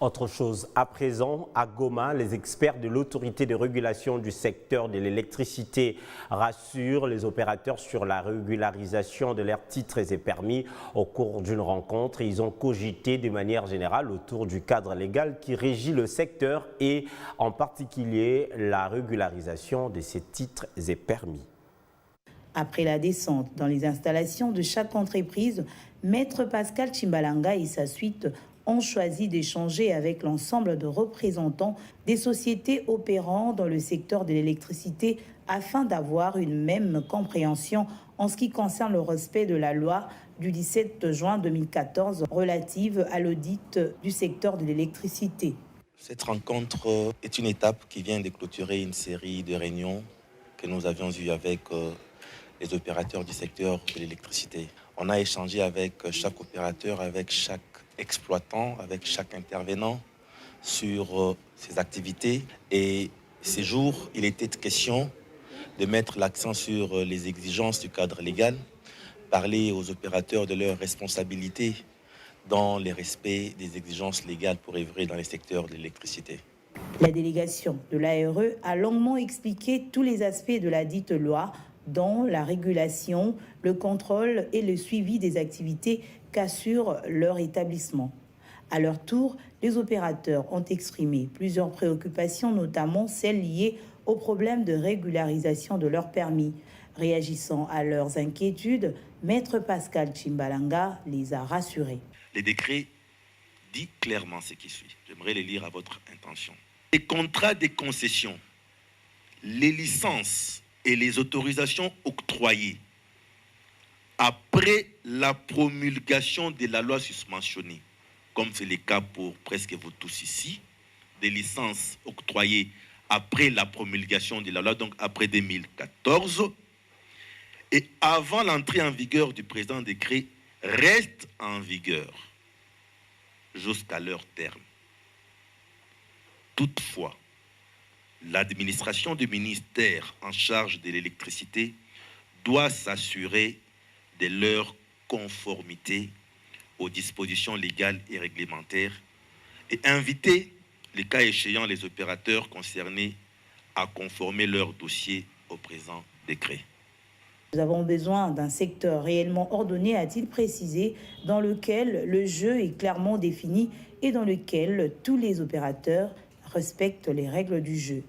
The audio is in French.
Autre chose, à présent, à Goma, les experts de l'autorité de régulation du secteur de l'électricité rassurent les opérateurs sur la régularisation de leurs titres et permis au cours d'une rencontre. Ils ont cogité de manière générale autour du cadre légal qui régit le secteur et en particulier la régularisation de ces titres et permis. Après la descente dans les installations de chaque entreprise, Maître Pascal Chimbalanga et sa suite ont choisi d'échanger avec l'ensemble de représentants des sociétés opérant dans le secteur de l'électricité afin d'avoir une même compréhension en ce qui concerne le respect de la loi du 17 juin 2014 relative à l'audit du secteur de l'électricité. Cette rencontre est une étape qui vient de clôturer une série de réunions que nous avions eues avec les opérateurs du secteur de l'électricité. On a échangé avec chaque opérateur, avec chaque exploitant, avec chaque intervenant sur ses activités. Et ces jours, il était question de mettre l'accent sur les exigences du cadre légal, parler aux opérateurs de leurs responsabilités dans le respect des exigences légales pour œuvrer dans les secteurs de l'électricité. La délégation de l'ARE a longuement expliqué tous les aspects de la dite loi, dont la régulation, le contrôle et le suivi des activités qu'assure leur établissement. À leur tour, les opérateurs ont exprimé plusieurs préoccupations, notamment celles liées aux problèmes de régularisation de leurs permis. Réagissant à leurs inquiétudes, Maître Pascal Chimbalanga les a rassurés. Le décret dit clairement ce qui suit. J'aimerais le lire à votre intention. Les contrats de concession, les licences et les autorisations octroyées après la promulgation de la loi susmentionnée, comme c'est le cas pour presque vous tous ici, des licences octroyées après la promulgation de la loi, donc après 2014, et avant l'entrée en vigueur du présent décret, restent en vigueur jusqu'à leur terme. Toutefois, l'administration du ministère en charge de l'électricité doit s'assurer de leur conformité aux dispositions légales et réglementaires et inviter, le cas échéant, les opérateurs concernés à conformer leur dossier au présent décret. Nous avons besoin d'un secteur réellement ordonné, a-t-il précisé, dans lequel le jeu est clairement défini et dans lequel tous les opérateurs respectent les règles du jeu.